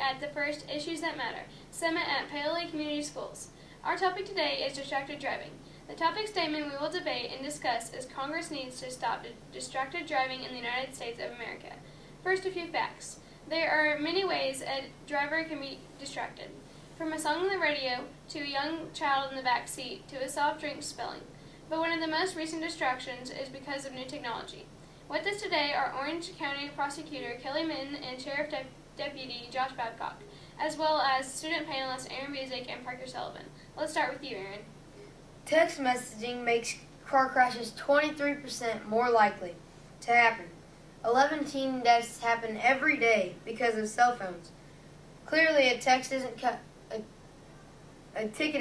at the first Issues That Matter Summit at Paoli Community Schools. Our topic today is distracted driving. The topic statement we will debate and discuss is Congress needs to stop distracted driving in the United States of America. First, a few facts. There are many ways a driver can be distracted, from a song on the radio, to a young child in the back seat, to a soft drink spilling. But one of the most recent distractions is because of new technology. With us today are Orange County Prosecutor Kelly Minton and Sheriff Deputy Josh Babcock, as well as student panelists Aaron Busick and Parker Sullivan. Let's start with you, Aaron. Text messaging makes car crashes 23% more likely to happen. 11 teen deaths happen every day because of cell phones. Clearly, a ticket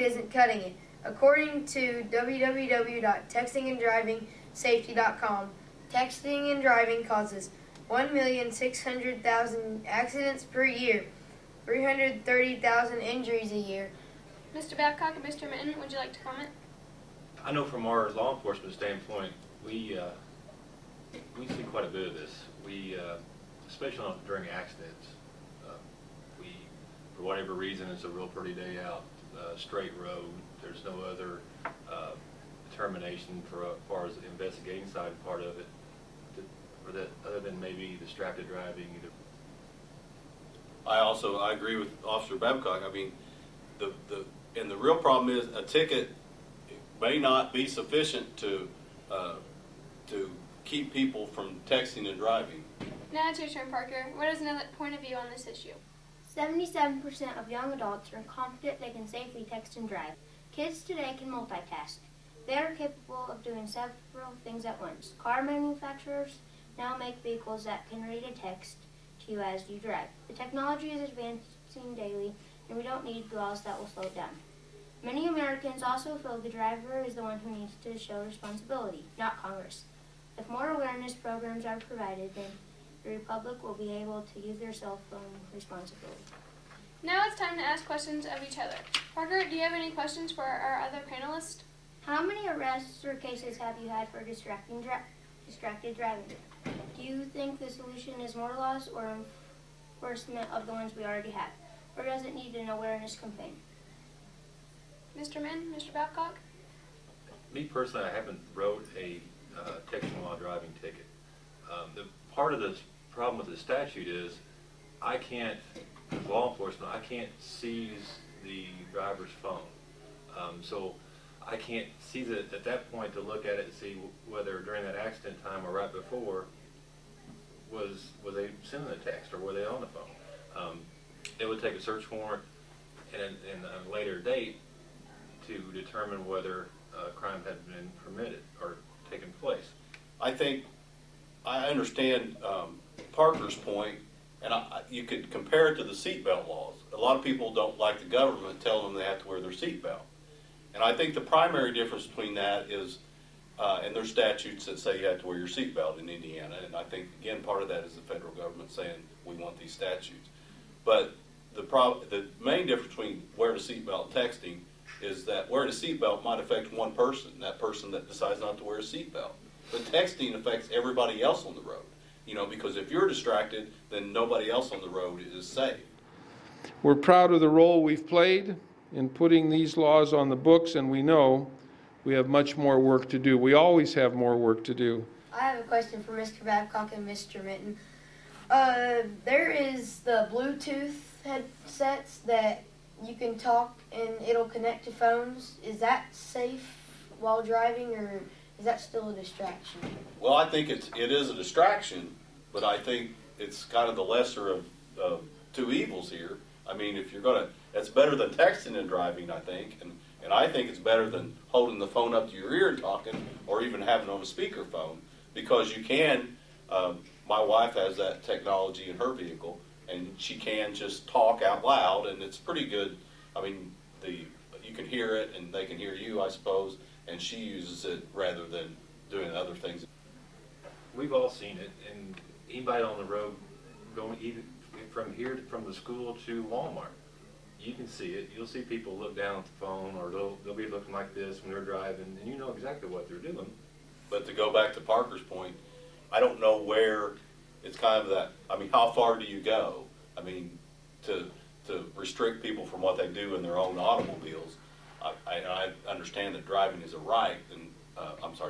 isn't cutting it. According to www.textinganddrivingsafety.com, texting and driving causes 1,600,000 accidents per year, 330,000 injuries a year. Mr. Babcock and Mr. Minton, would you like to comment? I know from our law enforcement standpoint, we see quite a bit of this. We, especially during accidents, for whatever reason, it's a real pretty day out, straight road. There's no other determination as far as the investigating side part of it, other than maybe distracted driving. I agree with Officer Babcock. I mean, the real problem is a ticket may not be sufficient to keep people from texting and driving. Now it's your turn, Parker. What is another point of view on this issue? 77% of young adults are confident they can safely text and drive. Kids today can multitask. They are capable of doing several things at once. Car manufacturers now make vehicles that can read a text to you as you drive. The technology is advancing daily, and we don't need laws that will slow it down. Many Americans also feel the driver is the one who needs to show responsibility, not Congress. If more awareness programs are provided, then the Republic will be able to use their cell phone responsibly. Now it's time to ask questions of each other. Parker, do you have any questions for our other panelists? How many arrests or cases have you had for distracted driving? Do you think the solution is more laws or enforcement of the ones we already have? Or does it need an awareness campaign? Mr. Minton, Mr. Babcock? Me personally, I haven't wrote a texting while driving ticket. The part of the problem with the statute is I can't, as law enforcement, I can't seize the driver's phone. So I can't seize it at that point to look at it and see whether during that accident time or right before was they sending a text or were they on the phone. It would take a search warrant and a later date to determine whether a crime had been permitted or taken place. I think I understand Parker's point, and you could compare it to the seatbelt laws. A lot of people don't like the government telling them they have to wear their seatbelt. And I think the primary difference between that is, and there's statutes that say you have to wear your seatbelt in Indiana, and I think, again, part of that is the federal government saying we want these statutes. But the main difference between wearing a seatbelt and texting is that wearing a seatbelt might affect one person, that person that decides not to wear a seatbelt. But texting affects everybody else on the road, because if you're distracted, then nobody else on the road is safe. We're proud of the role we've played in putting these laws on the books, and we know we have much more work to do. We always have more work to do. I have a question for Mr. Babcock and Mr. Minton. There is the Bluetooth headsets that you can talk and it'll connect to phones. Is that safe while driving, or is that still a distraction? Well, I think it is a distraction, but I think it's kind of the lesser of two evils here. I mean, if you're it's better than texting and driving, I think, and I think it's better than holding the phone up to your ear and talking, or even having it on a speakerphone, because you can. My wife has that technology in her vehicle, and she can just talk out loud, and it's pretty good. I mean, you can hear it, and they can hear you, I suppose, and she uses it rather than doing other things. We've all seen it, and anybody on the road going even from the school to Walmart, you can see it. You'll see people look down at the phone, or they'll be looking like this when they're driving, and you know exactly what they're doing. But to go back to Parker's point, I don't know where it's kind of that. I mean, how far do you go? I mean, to restrict people from what they do in their own automobiles. I understand that driving is a right, and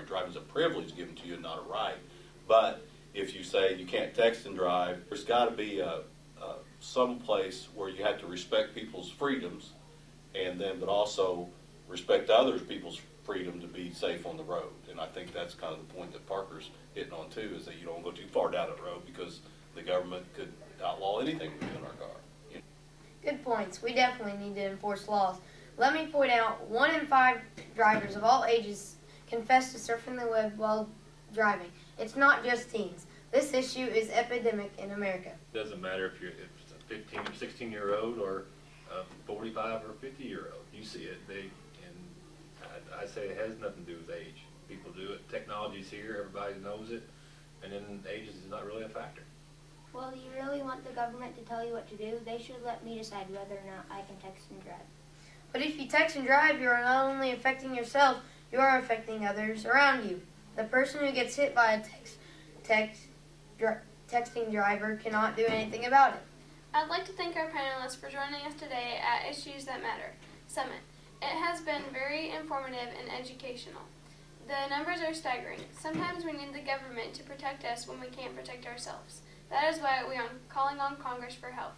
driving is a privilege given to you, not a right. But if you say you can't text and drive, there's got to be some place where you have to respect people's freedoms, but also respect others people's freedom to be safe on the road. And I think that's kind of the point that Parker's hitting on too, is that you don't go too far down the road because the government could outlaw anything we do in our car. You know? Good points. We definitely need to enforce laws. Let me point out 1 in 5 drivers of all ages confess to surfing the web while driving. It's not just teens. This issue is epidemic in America. It doesn't matter if it's a 15 or 16-year-old or a 45 or 50-year-old. You see it. I say it has nothing to do with age. People do it. Technology's here. Everybody knows it. And then age is not really a factor. Well, you really want the government to tell you what to do? They should let me decide whether or not I can text and drive. But if you text and drive, you are not only affecting yourself, you are affecting others around you. The person who gets hit by a texting driver cannot do anything about it. I'd like to thank our panelists for joining us today at Issues That Matter Summit. It has been very informative and educational. The numbers are staggering. Sometimes we need the government to protect us when we can't protect ourselves. That is why we are calling on Congress for help.